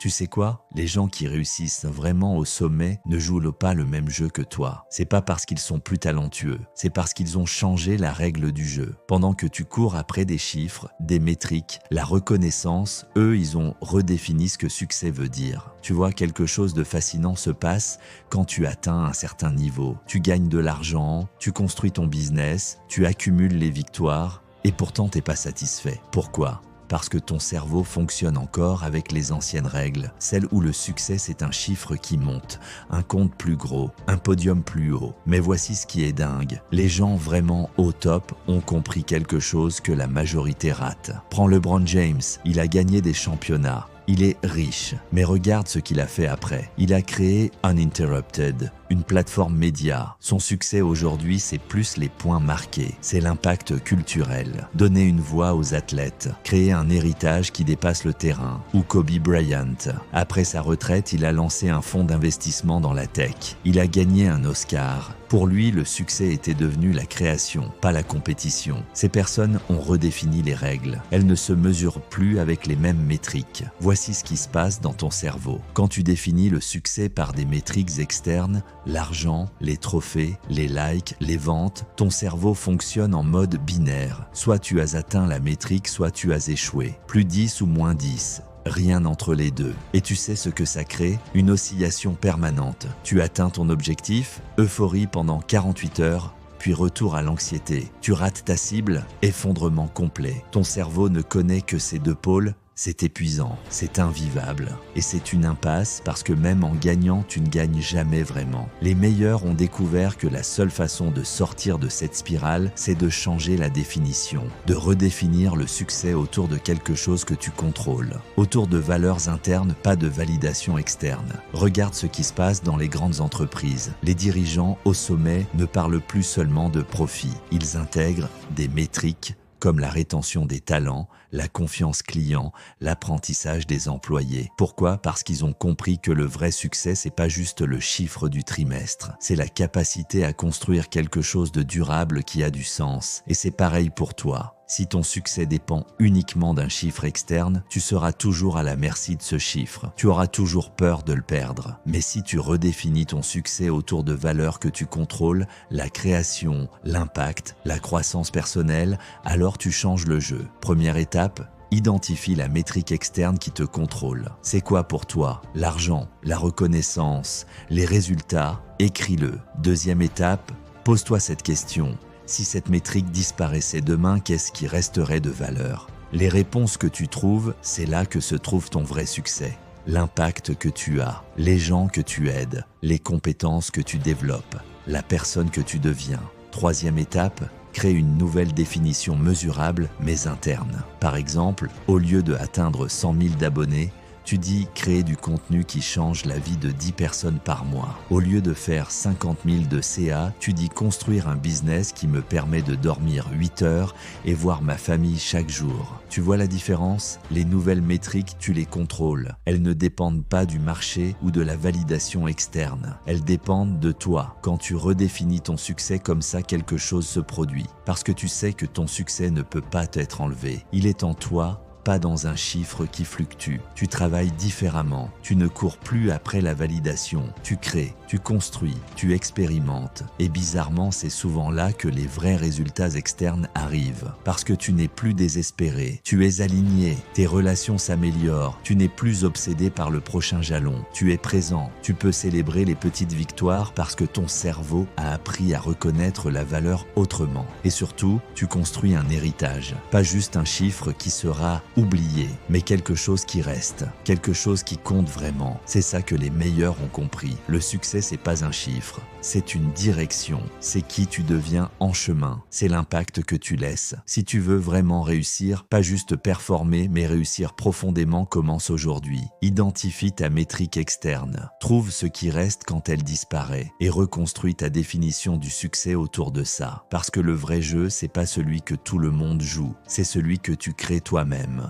Tu sais quoi? Les gens qui réussissent vraiment au sommet ne jouent pas le même jeu que toi. C'est pas parce qu'ils sont plus talentueux, c'est parce qu'ils ont changé la règle du jeu. Pendant que tu cours après des chiffres, des métriques, la reconnaissance, eux, ils ont redéfini ce que succès veut dire. Tu vois, quelque chose de fascinant se passe quand tu atteins un certain niveau. Tu gagnes de l'argent, tu construis ton business, tu accumules les victoires et pourtant t'es pas satisfait. Pourquoi? Parce que ton cerveau fonctionne encore avec les anciennes règles, celles où le succès c'est un chiffre qui monte, un compte plus gros, un podium plus haut. Mais voici ce qui est dingue, les gens vraiment au top ont compris quelque chose que la majorité rate. Prends LeBron James, il a gagné des championnats. Il est riche, mais regarde ce qu'il a fait après. Il a créé Uninterrupted, une plateforme média. Son succès aujourd'hui, c'est plus les points marqués, c'est l'impact culturel. Donner une voix aux athlètes, créer un héritage qui dépasse le terrain. Ou Kobe Bryant. Après sa retraite, il a lancé un fonds d'investissement dans la tech. Il a gagné un Oscar. Pour lui, le succès était devenu la création, pas la compétition. Ces personnes ont redéfini les règles. Elles ne se mesurent plus avec les mêmes métriques. Voici ce qui se passe dans ton cerveau. Quand tu définis le succès par des métriques externes, l'argent, les trophées, les likes, les ventes, ton cerveau fonctionne en mode binaire. Soit tu as atteint la métrique, soit tu as échoué. Plus 10 ou moins 10. Rien entre les deux. Et tu sais ce que ça crée? Une oscillation permanente. Tu atteins ton objectif, euphorie pendant 48 heures, puis retour à l'anxiété. Tu rates ta cible, effondrement complet. Ton cerveau ne connaît que ces deux pôles. C'est épuisant, c'est invivable. Et c'est une impasse parce que même en gagnant, tu ne gagnes jamais vraiment. Les meilleurs ont découvert que la seule façon de sortir de cette spirale, c'est de changer la définition, de redéfinir le succès autour de quelque chose que tu contrôles, autour de valeurs internes, pas de validation externe. Regarde ce qui se passe dans les grandes entreprises. Les dirigeants au sommet ne parlent plus seulement de profit. Ils intègrent des métriques, comme la rétention des talents, la confiance client, l'apprentissage des employés. Pourquoi? Parce qu'ils ont compris que le vrai succès, c'est pas juste le chiffre du trimestre. C'est la capacité à construire quelque chose de durable qui a du sens. Et c'est pareil pour toi. Si ton succès dépend uniquement d'un chiffre externe, tu seras toujours à la merci de ce chiffre. Tu auras toujours peur de le perdre. Mais si tu redéfinis ton succès autour de valeurs que tu contrôles, la création, l'impact, la croissance personnelle, alors tu changes le jeu. Première étape, identifie la métrique externe qui te contrôle. C'est quoi pour toi? L'argent, la reconnaissance, les résultats? Écris-le. Deuxième étape, pose-toi cette question. Si cette métrique disparaissait demain, qu'est-ce qui resterait de valeur? Les réponses que tu trouves, c'est là que se trouve ton vrai succès. L'impact que tu as, les gens que tu aides, les compétences que tu développes, la personne que tu deviens. Troisième étape, crée une nouvelle définition mesurable mais interne. Par exemple, au lieu de atteindre 100 000 d'abonnés, tu dis créer du contenu qui change la vie de 10 personnes par mois. Au lieu de faire 50 000 de CA, tu dis construire un business qui me permet de dormir 8 heures et voir ma famille chaque jour. Tu vois la différence? Les nouvelles métriques, tu les contrôles. Elles ne dépendent pas du marché ou de la validation externe. Elles dépendent de toi. Quand tu redéfinis ton succès comme ça, quelque chose se produit. Parce que tu sais que ton succès ne peut pas t'être enlevé. Il est en toi, pas dans un chiffre qui fluctue. Tu travailles différemment. Tu ne cours plus après la validation. Tu crées, tu construis, tu expérimentes. Et bizarrement, c'est souvent là que les vrais résultats externes arrivent. Parce que tu n'es plus désespéré. Tu es aligné. Tes relations s'améliorent. Tu n'es plus obsédé par le prochain jalon. Tu es présent. Tu peux célébrer les petites victoires parce que ton cerveau a appris à reconnaître la valeur autrement. Et surtout, tu construis un héritage. Pas juste un chiffre qui sera oublié, mais quelque chose qui reste, quelque chose qui compte vraiment. C'est ça que les meilleurs ont compris. Le succès, c'est pas un chiffre, c'est une direction. C'est qui tu deviens en chemin. C'est l'impact que tu laisses. Si tu veux vraiment réussir, pas juste performer, mais réussir profondément, commence aujourd'hui. Identifie ta métrique externe. Trouve ce qui reste quand elle disparaît et reconstruis ta définition du succès autour de ça. Parce que le vrai jeu, c'est pas celui que tout le monde joue, c'est celui que tu crées toi-même.